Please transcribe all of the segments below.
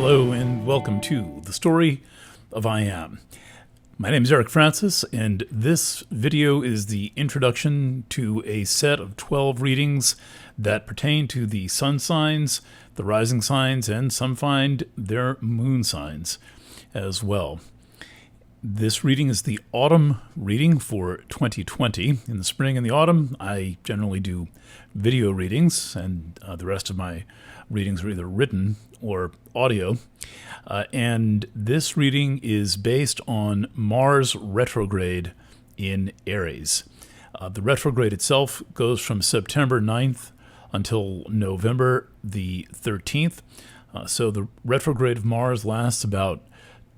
Hello and welcome to The Story of I Am. My name is Eric Francis, and this video is the introduction to a set of 12 readings that pertain to the sun signs, the rising signs, and some find their moon signs as well. This reading is the autumn reading for 2020. In the spring and the autumn, I generally do video readings, and the rest of my readings are either written or audio. And this reading is based on Mars retrograde in Aries. The retrograde itself goes from September 9th until November the 13th. So the retrograde of Mars lasts about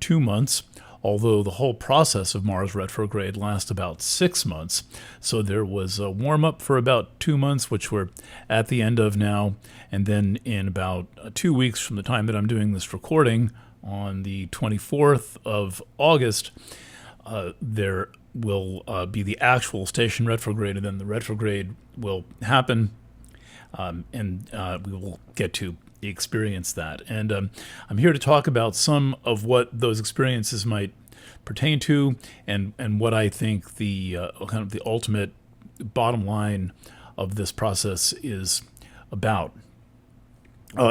2 months, although the whole process of Mars retrograde lasts about 6 months. So there was a warm-up for about 2 months, which we're at the end of now, and then in about 2 weeks from the time that I'm doing this recording, on the 24th of August, there will be the actual station retrograde, and then the retrograde will happen, and we will get to experience that. And I'm here to talk about some of what those experiences might pertain to, and what I think the kind of the ultimate bottom line of this process is about.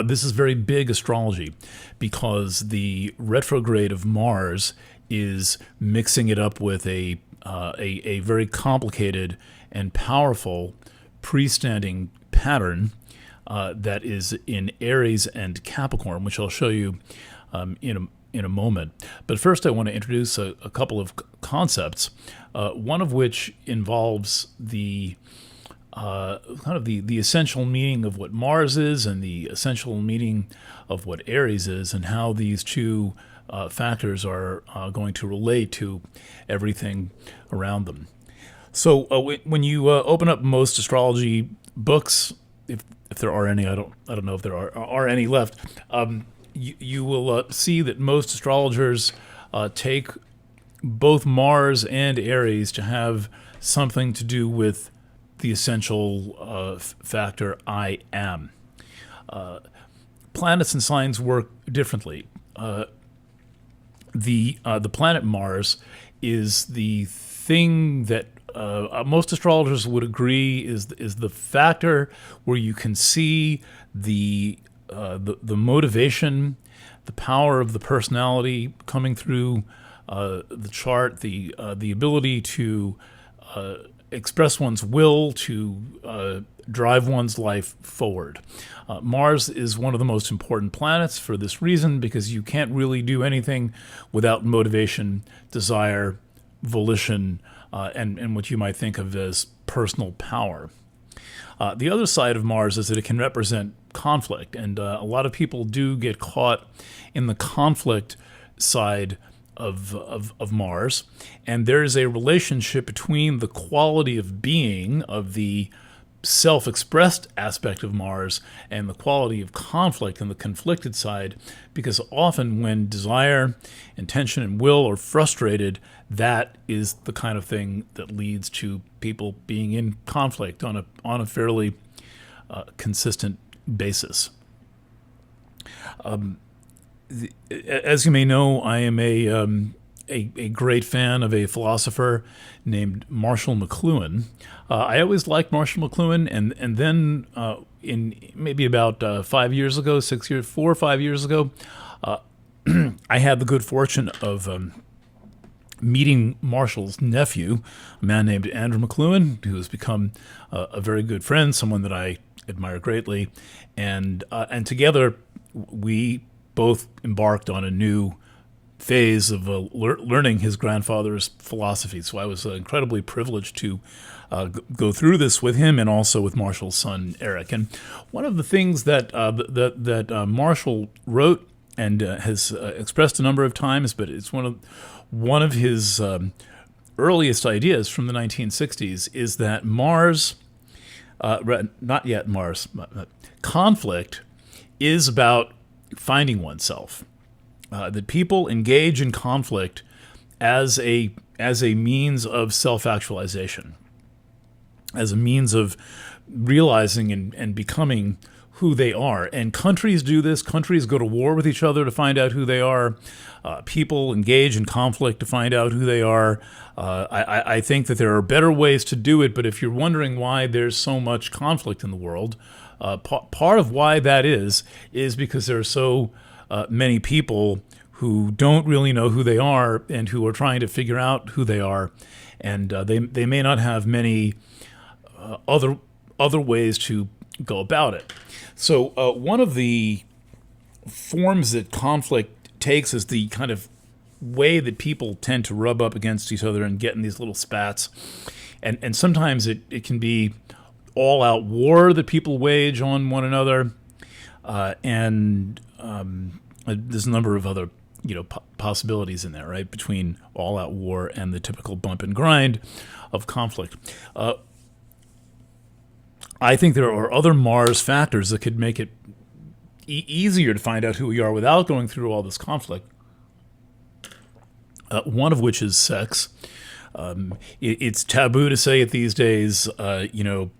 This is very big astrology because the retrograde of Mars is mixing it up with a very complicated and powerful pre-standing pattern that is in Aries and Capricorn, which I'll show you in a moment. But first I want to introduce a couple of concepts, one of which involves the kind of the essential meaning of what Mars is and the essential meaning of what Aries is, and how these two factors are going to relate to everything around them. So when you open up most astrology books, if there are any, I don't know if there are any left, you will see that most astrologers take both Mars and Aries to have something to do with the essential factor I am. Planets and signs work differently. The planet Mars is the thing that most astrologers would agree is the factor where you can see the motivation, the power of the personality coming through the chart, the ability to express one's will, to drive one's life forward. Mars is one of the most important planets for this reason, because you can't really do anything without motivation, desire, volition, and what you might think of as personal power. The other side of Mars is that it can represent conflict, and a lot of people do get caught in the conflict side of Mars, and there is a relationship between the quality of being of the self-expressed aspect of Mars and the quality of conflict and the conflicted side, because often when desire, intention, and will are frustrated, that is the kind of thing that leads to people being in conflict on a fairly consistent basis. As you may know, I am a great fan of a philosopher named Marshall McLuhan. I always liked Marshall McLuhan, and then in maybe about 5 years ago, 4 or 5 years ago, I had the good fortune of meeting Marshall's nephew, a man named Andrew McLuhan, who has become a very good friend, someone that I admire greatly, and together we both embarked on a new phase of learning his grandfather's philosophy. So I was incredibly privileged to go through this with him, and also with Marshall's son Eric. And one of the things that Marshall wrote and has expressed a number of times, but it's one of his earliest ideas from the 1960s, is that conflict is about finding oneself. That people engage in conflict as a means of self-actualization, as a means of realizing and becoming who they are. And countries do this. Countries go to war with each other to find out who they are. People engage in conflict to find out who they are. I think that there are better ways to do it, but if you're wondering why there's so much conflict in the world, part of why that is because there are so many people who don't really know who they are and who are trying to figure out who they are, and they may not have many other ways to go about it. So one of the forms that conflict takes is the kind of way that people tend to rub up against each other and get in these little spats. And sometimes it can be all-out war that people wage on one another. And there's a number of other possibilities in there, right, between all-out war and the typical bump and grind of conflict. I think there are other Mars factors that could make it easier to find out who we are without going through all this conflict. One of which is sex. It's taboo to say it these days, to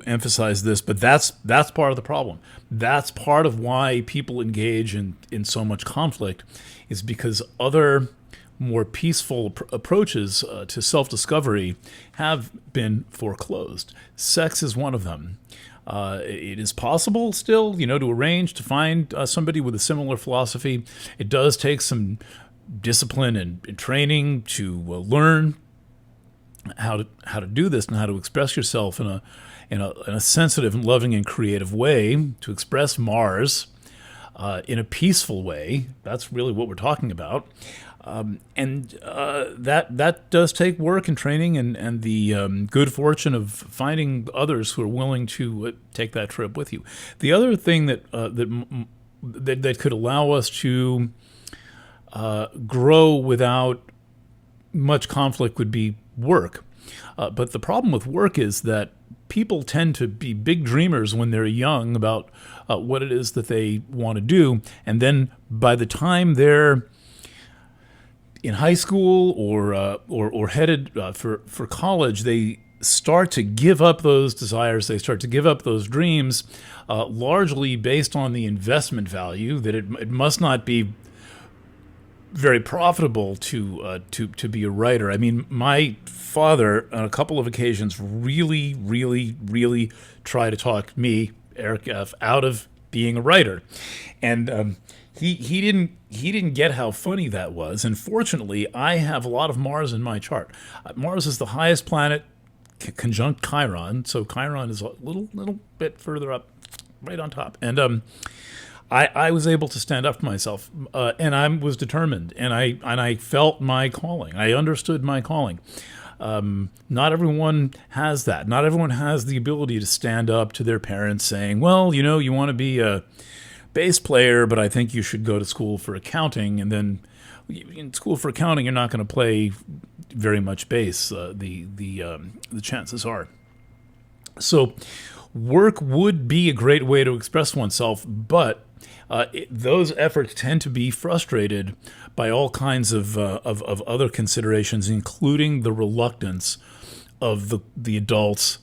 emphasize this, but that's part of the problem. That's part of why people engage in so much conflict, is because other more peaceful approaches to self-discovery have been foreclosed. Sex is one of them. It is possible still, to arrange to find somebody with a similar philosophy. It does take some discipline and training to learn how to do this and how to express yourself in a sensitive and loving and creative way, to express Mars in a peaceful way. That's really what we're talking about. That does take work and training and the good fortune of finding others who are willing to take that trip with you. The other thing that could allow us to grow without much conflict would be work. But the problem with work is that people tend to be big dreamers when they're young about what it is that they want to do, and then by the time they're in high school or headed for college, they start to give up those desires. They start to give up those dreams, largely based on the investment value that it must not be very profitable to be a writer. I mean, my father, on a couple of occasions, really, really, really tried to talk me, Eric F., out of being a writer, and he didn't get how funny that was. And fortunately, I have a lot of Mars in my chart. Mars is the highest planet, conjunct Chiron. So Chiron is a little bit further up, right on top. And I was able to stand up for myself, and I was determined, and I felt my calling. I understood my calling. Not everyone has that. Not everyone has the ability to stand up to their parents saying, well, you want to be a bass player, but I think you should go to school for accounting. And then in school for accounting, you're not going to play very much bass. The chances are. So work would be a great way to express oneself, but those efforts tend to be frustrated by all kinds of other considerations, including the reluctance of the adults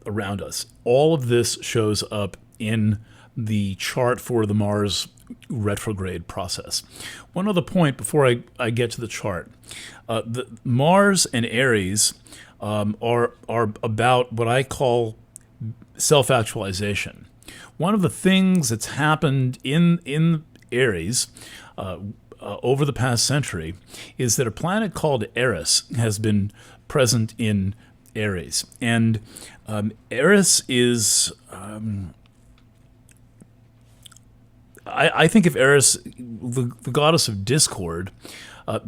around us. All of this shows up in the chart for the Mars retrograde process. One other point before I get to the chart. The Mars and Aries are about what I call self-actualization. One of the things that's happened in Aries over the past century is that a planet called Eris has been present in Aries. And Eris is... I think of Eris, the goddess of discord,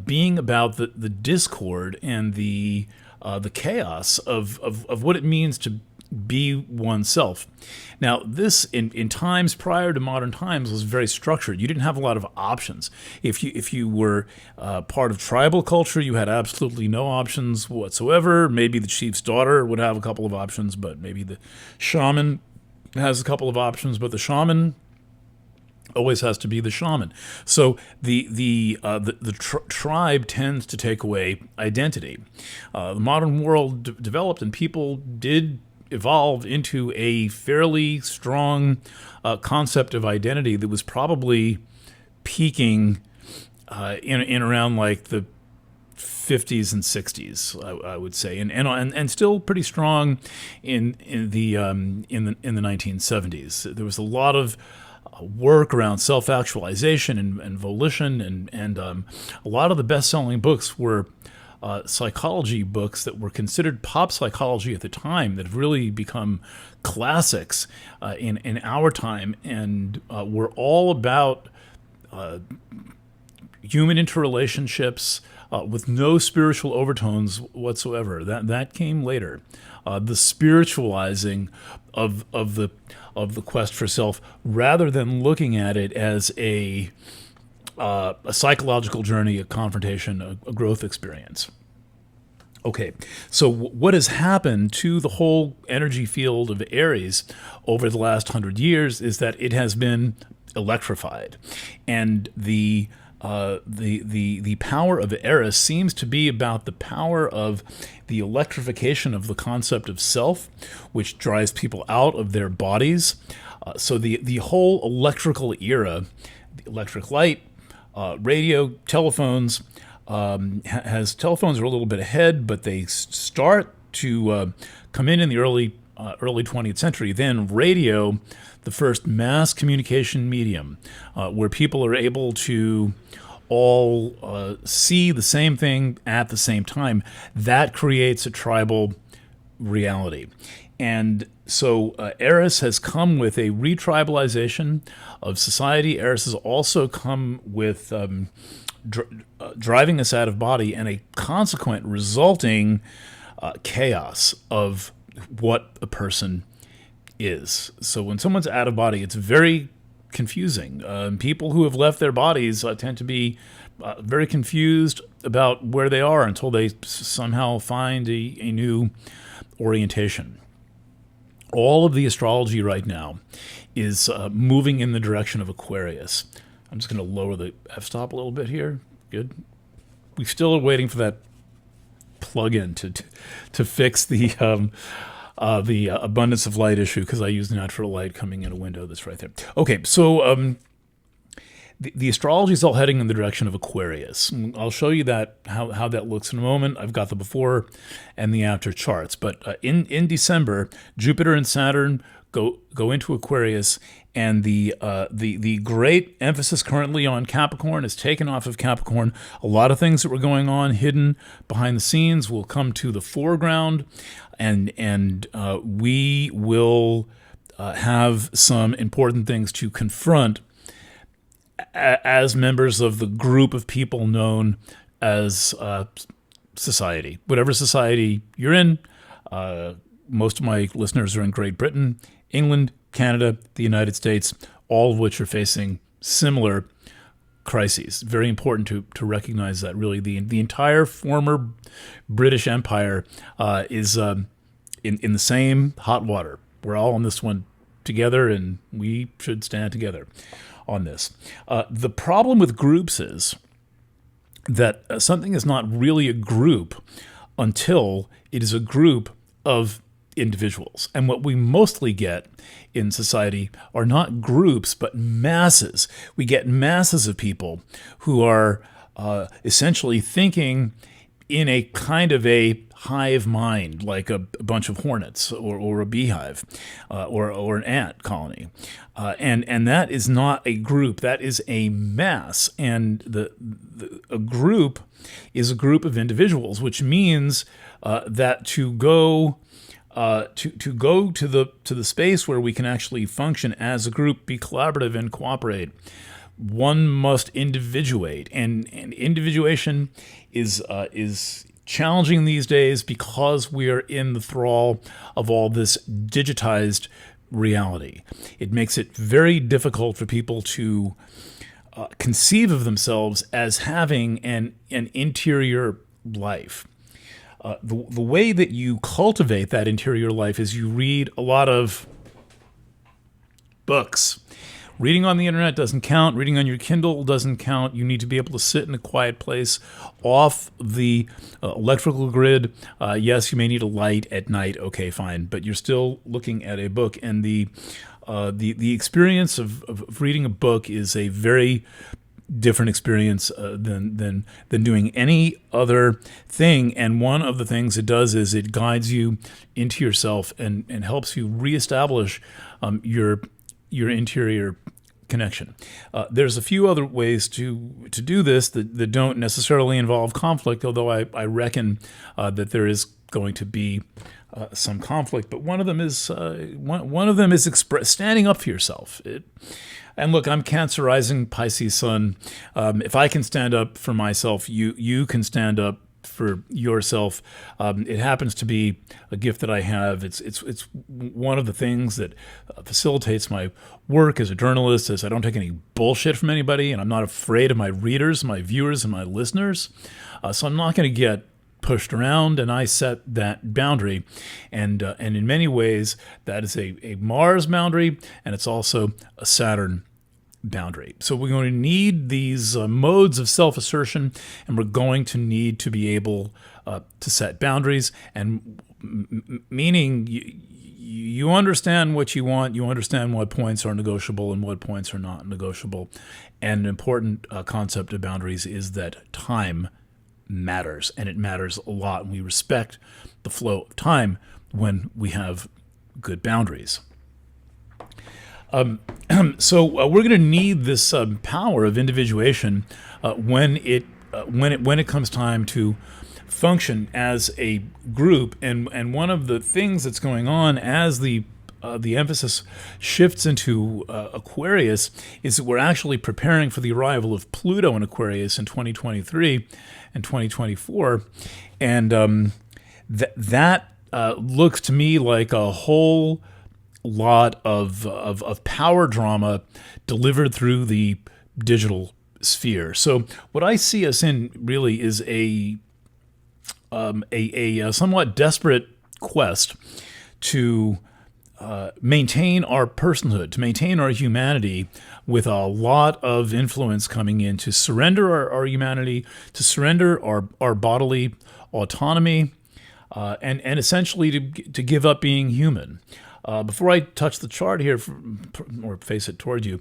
being about the discord and the chaos of what it means to be oneself. Now, this in times prior to modern times was very structured. You didn't have a lot of options. If you were part of tribal culture, you had absolutely no options whatsoever. Maybe the chief's daughter would have a couple of options, but maybe the shaman has a couple of options, but the shaman always has to be the shaman. So the tribe tends to take away identity. The modern world developed, and people did evolve into a fairly strong concept of identity that was probably peaking in around like the 50s and 60s, I would say, and still pretty strong in the 1970s. There was a lot of work around self-actualization and volition, and a lot of the best-selling books were psychology books that were considered pop psychology at the time that have really become classics in our time, and were all about human interrelationships with no spiritual overtones whatsoever. That came later. The spiritualizing of the quest for self, rather than looking at it as a psychological journey, a confrontation, a growth experience. Okay, so what has happened to the whole energy field of Aries over the last 100 years is that it has been electrified, and the power of Aries seems to be about the power of the electrification of the concept of self, which drives people out of their bodies. So the whole electrical era, the electric light, radio, telephones, telephones are a little bit ahead, but they start to come in the early 20th century. Then radio, the first mass communication medium, where people are able to all see the same thing at the same time. That creates a tribal reality. And so Aries has come with a retribalization of society. Aries has also come with driving us out of body and a consequent resulting chaos of what a person is. So when someone's out of body, it's very confusing. People who have left their bodies tend to be very confused about where they are until they somehow find a new orientation. All of the astrology right now is moving in the direction of Aquarius. I'm just going to lower the f-stop a little bit here. Good. We still are waiting for that plug-in to fix the abundance of light issue, because I use natural light coming in a window that's right there. Okay, so the astrology is all heading in the direction of Aquarius. I'll show you that how that looks in a moment. I've got the before and the after charts. But in December, Jupiter and Saturn go into Aquarius, and the great emphasis currently on Capricorn is taken off of Capricorn. A lot of things that were going on hidden behind the scenes will come to the foreground, and we will have some important things to confront as members of the group of people known as society. Whatever society you're in, most of my listeners are in Great Britain, England, Canada, the United States, all of which are facing similar crises. Very important to recognize that, really. The entire former British Empire is in the same hot water. We're all in this one together, and we should stand together on this. The problem with groups is that something is not really a group until it is a group of individuals. And what we mostly get in society are not groups, but masses. We get masses of people who are essentially thinking in a kind of a hive mind, like a bunch of hornets or a beehive or an ant colony. And that is not a group. That is a mass. And a group is a group of individuals, which means that to go to the space where we can actually function as a group, be collaborative and cooperate, one must individuate, and individuation is challenging these days because we are in the thrall of all this digitized reality. It makes it very difficult for people to conceive of themselves as having an interior life. The way that you cultivate that interior life is you read a lot of books, Reading on the internet doesn't count. Reading on your Kindle doesn't count. You need to be able to sit in a quiet place off the electrical grid. Yes, you may need a light at night. Okay, fine. But you're still looking at a book. And the experience of reading a book is a very different experience than doing any other thing. And one of the things it does is it guides you into yourself and helps you reestablish your interior connection. There's a few other ways to do this that don't necessarily involve conflict, although I reckon that there is going to be some conflict. But one of them is standing up for yourself. And look, I'm Cancer rising, Pisces sun. If I can stand up for myself, you can stand up for yourself. It happens to be a gift that I have. It's one of the things that facilitates my work as a journalist, is I don't take any bullshit from anybody, and I'm not afraid of my readers, my viewers, and my listeners. So I'm not going to get pushed around, and I set that boundary. And in many ways, that is a Mars boundary, and it's also a Saturn boundary. So we're going to need these modes of self-assertion, and we're going to need to be able to set boundaries, and meaning you understand what you want, you understand what points are negotiable and what points are not negotiable. And an important concept of boundaries is that time matters, and it matters a lot, and we respect the flow of time when we have good boundaries. So we're going to need this power of individuation when it comes time to function as a group. And one of the things that's going on as the emphasis shifts into Aquarius is that we're actually preparing for the arrival of Pluto in Aquarius in 2023 and 2024, and that looks to me like a whole lot of power drama delivered through the digital sphere. So what I see us in really is a somewhat desperate quest to maintain our personhood, to maintain our humanity, with a lot of influence coming in, to surrender our humanity, to surrender our bodily autonomy, and essentially to give up being human. Before I touch the chart here, or face it toward you,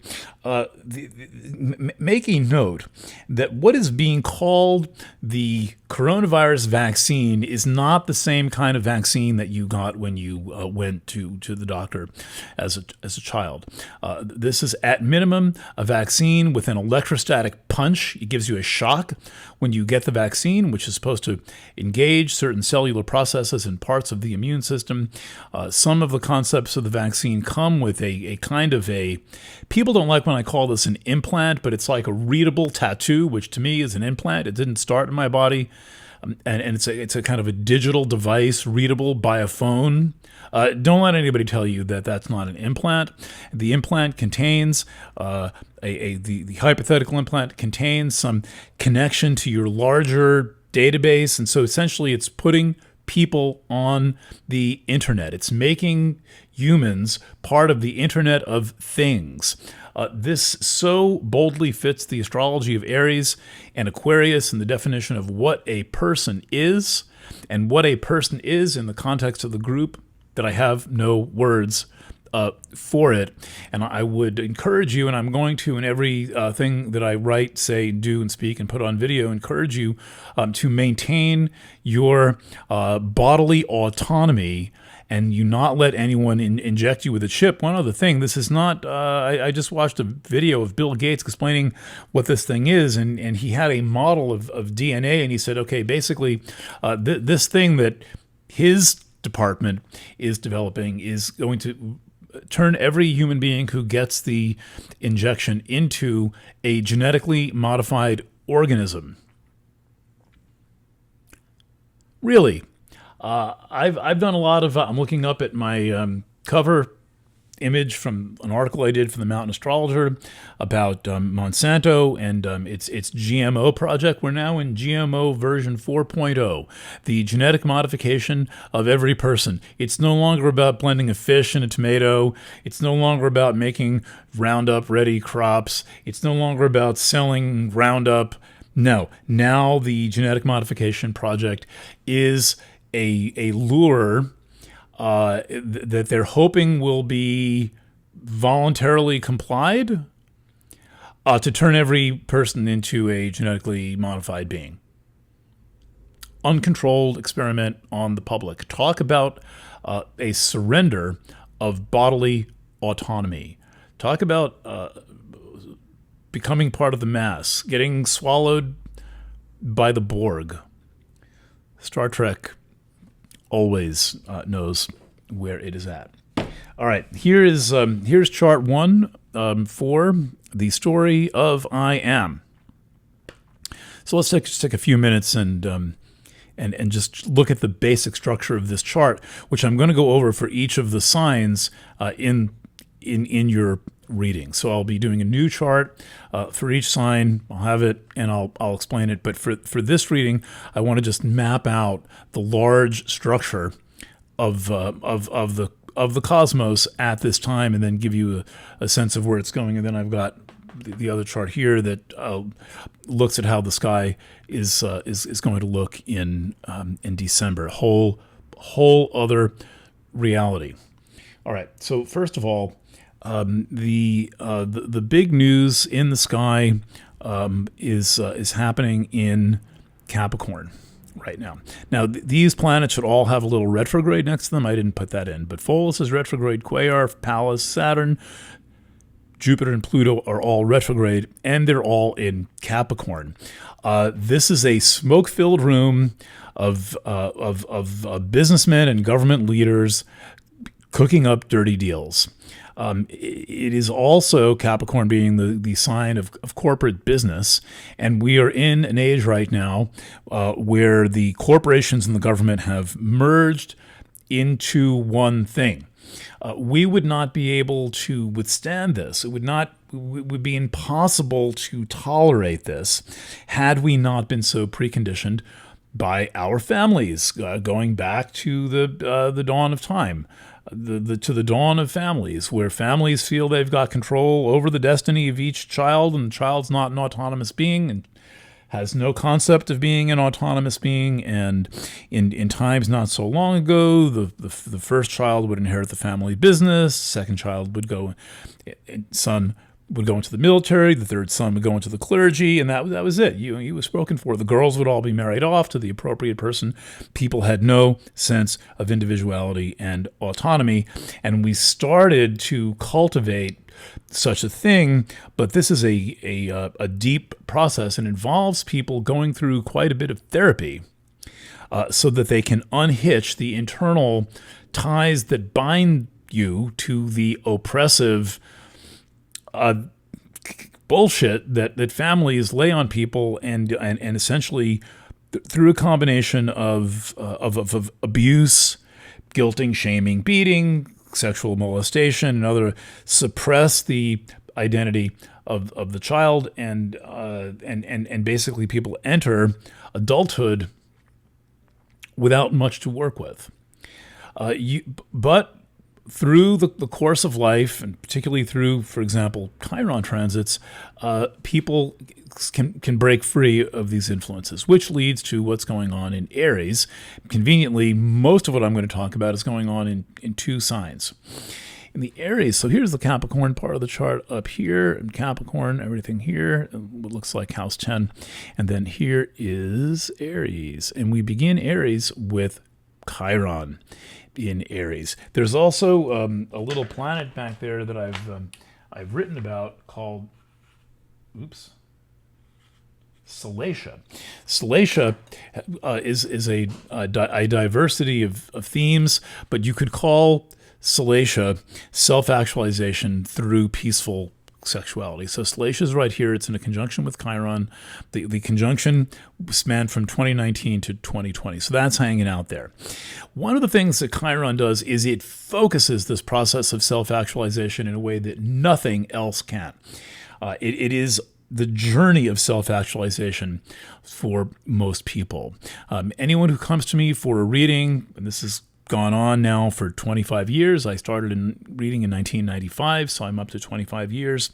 make a note that what is being called the coronavirus vaccine is not the same kind of vaccine that you got when you went to the doctor as a child. This is at minimum a vaccine with an electrostatic punch. It gives you a shock when you get the vaccine, which is supposed to engage certain cellular processes and parts of the immune system. Some of the concepts of the vaccine come with a kind of a, people don't like when I call this an implant, but it's like a readable tattoo, which to me is an implant. It didn't start in my body. And it's a kind of a digital device readable by a phone. Don't let anybody tell you that that's not an implant. The implant contains the hypothetical implant contains some connection to your larger database, and so essentially it's putting people on the internet. It's making humans part of the Internet of Things. This so boldly fits the astrology of Aries and Aquarius and the definition of what a person is, and what a person is in the context of the group, that I have no words for it. And I would encourage you, and I'm going to, in every thing that I write, say, do, and speak, and put on video, encourage you to maintain your bodily autonomy, and you not let anyone inject you with a chip. One other thing, this is not, I just watched a video of Bill Gates explaining what this thing is, and he had a model of DNA, and he said, okay, basically, this thing that his department is developing is going to turn every human being who gets the injection into a genetically modified organism. Really? I've done a lot of, I'm looking up at my cover image from an article I did for the Mountain Astrologer about Monsanto and its GMO project. We're now in GMO version 4.0, the genetic modification of every person. It's no longer about blending a fish and a tomato. It's no longer about making Roundup-ready crops. It's no longer about selling Roundup. No, now the genetic modification project is a lure that they're hoping will be voluntarily complied to turn every person into a genetically modified being. Uncontrolled experiment on the public. Talk about a surrender of bodily autonomy. Talk about becoming part of the mass, getting swallowed by the Borg. Star Trek always knows where it is at. All right, here's chart 1 for the story of I Am. So let's take a few minutes and just look at the basic structure of this chart, which I'm going to go over for each of the signs in your reading. So I'll be doing a new chart for each sign. I'll have it and I'll explain it. But for this reading, I want to just map out the large structure of the cosmos at this time, and then give you a sense of where it's going. And then I've got the other chart here that looks at how the sky is going to look in December. Whole other reality. All right. So first of all, the big news in the sky is happening in Capricorn right now. Now, these planets should all have a little retrograde next to them. I didn't put that in, but Pholus is retrograde, Quaoar, Pallas, Saturn, Jupiter, and Pluto are all retrograde, and they're all in Capricorn. This is a smoke-filled room of businessmen and government leaders cooking up dirty deals. It is also, Capricorn being the sign of corporate business, and we are in an age right now where the corporations and the government have merged into one thing. We would not be able to withstand this. It would be impossible to tolerate this had we not been so preconditioned by our families, going back to the dawn of time. To the dawn of families, where families feel they've got control over the destiny of each child, and the child's not an autonomous being and has no concept of being an autonomous being. And in times not so long ago, the first child would inherit the family business, second child would go, son would go into the military, the third son would go into the clergy, and that was it. You were spoken for. The girls would all be married off to the appropriate person. People had no sense of individuality and autonomy, and we started to cultivate such a thing, but this is a deep process and involves people going through quite a bit of therapy so that they can unhitch the internal ties that bind you to the oppressive bullshit that families lay on people, and essentially through a combination of abuse, guilting, shaming, beating, sexual molestation, and other, suppress the identity of the child, and basically people enter adulthood without much to work with. But through the course of life, and particularly through, for example, Chiron transits, people can break free of these influences, which leads to what's going on in Aries. Conveniently, most of what I'm going to talk about is going on in two signs. In the Aries, so here's the Capricorn part of the chart up here, and Capricorn, everything here, what looks like house 10. And then here is Aries. And we begin Aries with Chiron in Aries. There's also a little planet back there that I've written about called, Salacia. Salacia is a diversity of themes, but you could call Salacia self-actualization through peaceful sexuality. So Salacia is right here. It's in a conjunction with Chiron. The conjunction spanned from 2019 to 2020. So that's hanging out there. One of the things that Chiron does is it focuses this process of self-actualization in a way that nothing else can. It is the journey of self-actualization for most people. Anyone who comes to me for a reading, and this has gone on now for 25 years. I started in reading in 1995, so I'm up to 25 years.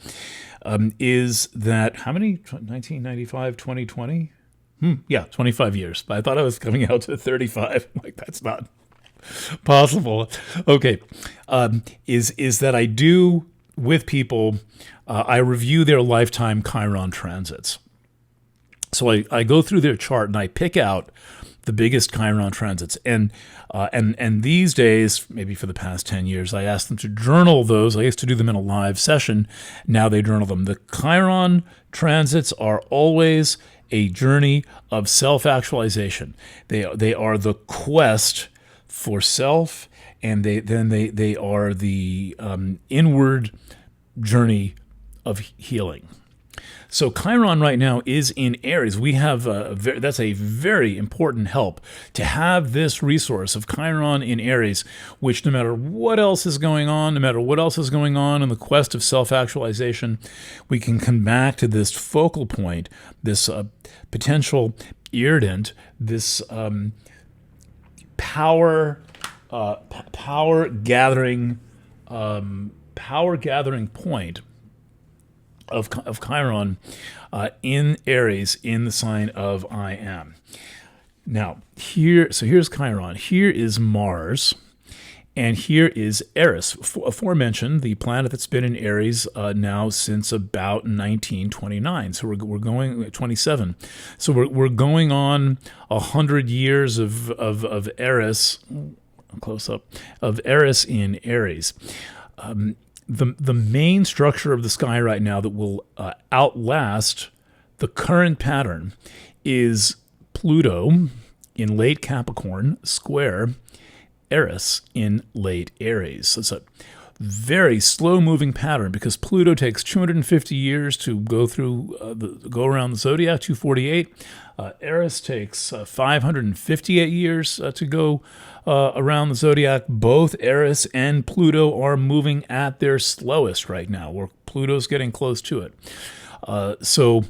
Is that how many? 1995, 2020? Yeah, 25 years. I thought I was coming out to 35. Like, that's not possible. Okay. Is that I do with people, I review their lifetime Chiron transits. So I go through their chart and I pick out the biggest Chiron transits. And these days, maybe for the past 10 years, I asked them to journal those. I used to do them in a live session. Now they journal them. The Chiron transits are always a journey of self-actualization. They are the quest for self, and they are the inward journey of healing. So Chiron right now is in Aries. We have that's a very important help to have this resource of Chiron in Aries, which no matter what else is going on, in the quest of self-actualization, we can come back to this focal point, this potential irritant, this power gathering point of Chiron in Aries, in the sign of I Am. Now, here's Chiron. Here is Mars, and here is Eris, aforementioned, the planet that's been in Aries now since about 1929. So we're going 27. So we're going on 100 years of Eris, close up, of Eris in Aries. The main structure of the sky right now that will outlast the current pattern is Pluto in late Capricorn square Eris in late Aries. So it's a very slow-moving pattern because Pluto takes 250 years to go around the zodiac, 248. Eris takes 558 years to go around the zodiac. Both Eris and Pluto are moving at their slowest right now, where Pluto's getting close to it. So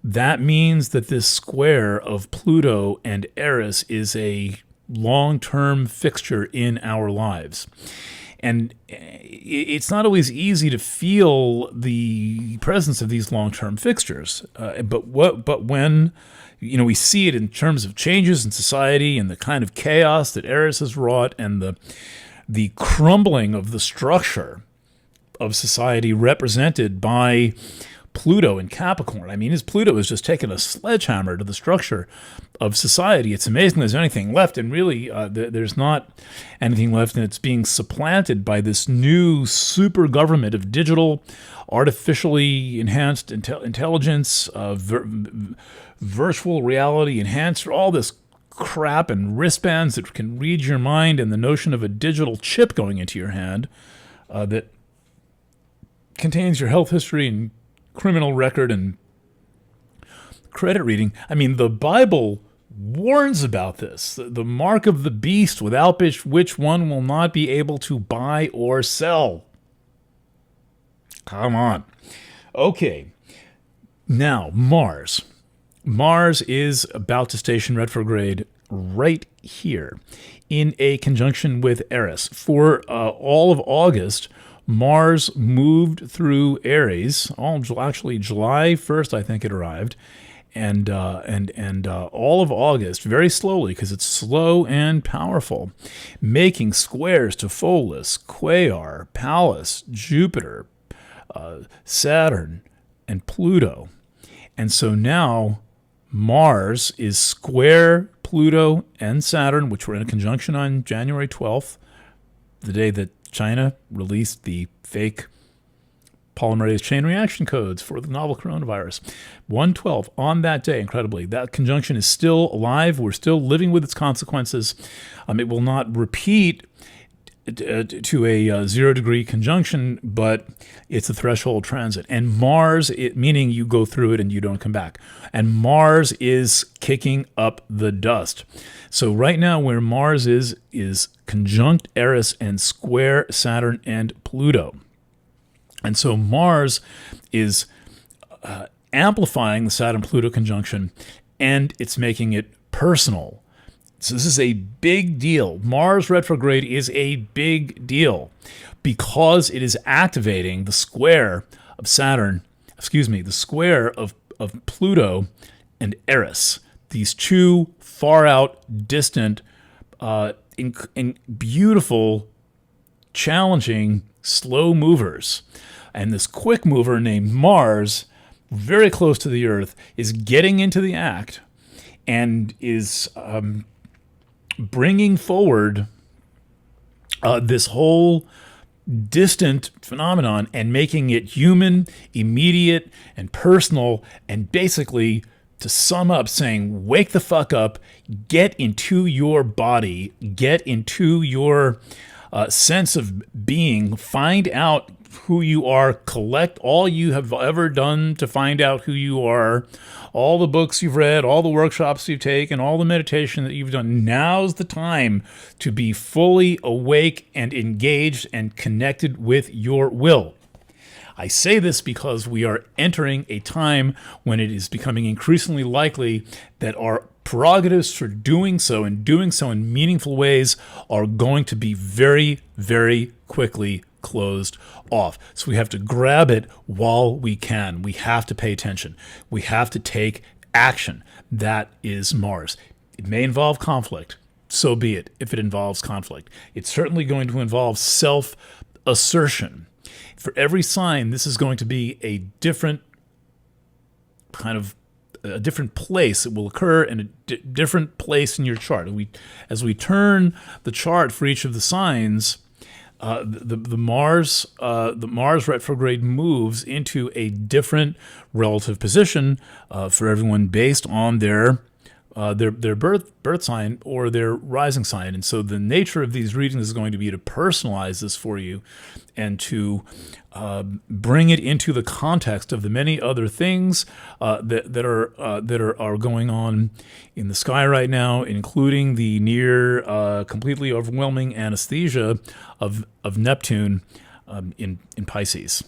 that means that this square of Pluto and Eris is a long-term fixture in our lives. And it's not always easy to feel the presence of these long-term fixtures. But when we see it in terms of changes in society and the kind of chaos that Eris has wrought, and the crumbling of the structure of society represented by Pluto in Capricorn. I mean, Pluto has just taken a sledgehammer to the structure of society. It's amazing there's anything left, and really there's not anything left, and it's being supplanted by this new super government of digital, artificially enhanced intelligence, virtual reality enhancer, all this crap, and wristbands that can read your mind, and the notion of a digital chip going into your hand that contains your health history and criminal record and credit reading. I mean, the Bible warns about this. The mark of the beast, without which one will not be able to buy or sell. Come on. Okay. Now, Mars. Mars is about to station retrograde right here in a conjunction with Eris. For all of August, Mars moved through Aries. Actually, July 1st, I think it arrived, and all of August, very slowly, because it's slow and powerful, making squares to Pholus, Quaoar, Pallas, Jupiter, Saturn, and Pluto. And so now Mars is square Pluto and Saturn, which were in a conjunction on January 12th, the day that China released the fake polymerase chain reaction codes for the novel coronavirus. 112 on that day, incredibly. That conjunction is still alive. We're still living with its consequences. It will not repeat to a 0 degree conjunction, but it's a threshold transit. And Mars, meaning you go through it and you don't come back. And Mars is kicking up the dust. So right now where Mars is conjunct Aries and square Saturn and Pluto. And so Mars is amplifying the Saturn-Pluto conjunction, and it's making it personal. So this is a big deal. Mars retrograde is a big deal because it is activating the square of Saturn, the square of Pluto and Aries. These two far out, distant, beautiful, challenging, slow movers. And this quick mover named Mars, very close to the Earth, is getting into the act and is bringing forward this whole distant phenomenon and making it human, immediate, and personal, and basically, to sum up, saying, wake the fuck up, get into your body, get into your sense of being, find out who you are, collect all you have ever done to find out who you are, all the books you've read, all the workshops you've taken, all the meditation that you've done. Now's the time to be fully awake and engaged and connected with your will. I say this because we are entering a time when it is becoming increasingly likely that our prerogatives for doing so and doing so in meaningful ways are going to be very, very quickly closed off. So we have to grab it while we can. We have to pay attention. We have to take action. That is Mars. It may involve conflict. So be it, if it involves conflict. It's certainly going to involve self-assertion. For every sign, this is going to be a different a different place. It will occur in a different place in your chart. As we turn the chart for each of the signs, the Mars retrograde moves into a different relative position for everyone based on their birth sign or their rising sign. And so the nature of these readings is going to be to personalize this for you and to bring it into the context of the many other things that are going on in the sky right now, including the near completely overwhelming anesthesia of Neptune in Pisces.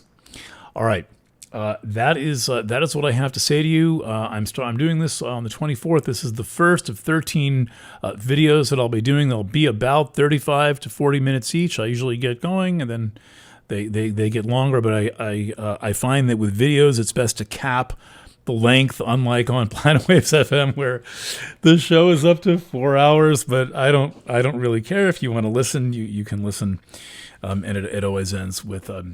All right. That is what I have to say to you. I'm doing this on the 24th. This is the first of 13 videos that I'll be doing. They'll be about 35 to 40 minutes each. I usually get going, and then they get longer. But I find that with videos, it's best to cap the length, unlike on Planet Waves FM, where the show is up to 4 hours. But I don't really care. If you want to listen, you can listen, and it always ends with a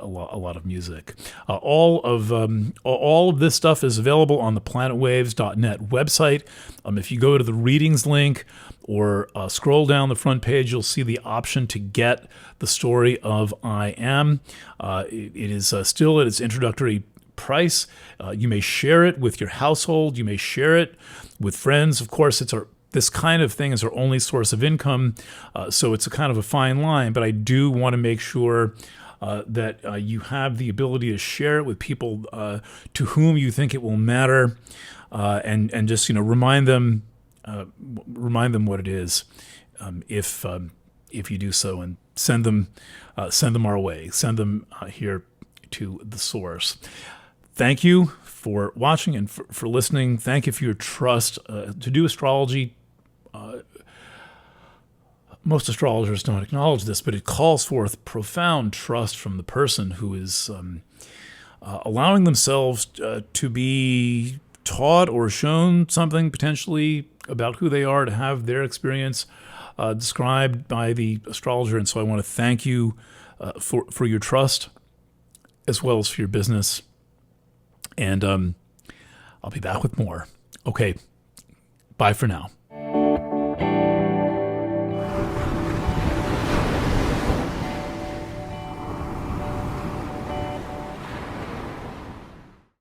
lot of music. All of this stuff is available on the planetwaves.net website. If you go to the readings link or scroll down the front page, you'll see the option to get the story of I Am. It is still at its introductory price. You may share it with your household. You may share it with friends. Of course, this kind of thing is our only source of income, so it's a kind of a fine line. But I do want to make sure that you have the ability to share it with people to whom you think it will matter, and just remind them what it is, if you do so, and send them our way, send them here to the source. Thank you for watching and for listening. Thank you for your trust. To do astrology, most astrologers don't acknowledge this, but it calls forth profound trust from the person who is allowing themselves to be taught or shown something potentially about who they are, to have their experience described by the astrologer. And so I want to thank you for your trust as well as for your business. And I'll be back with more. Okay, bye for now.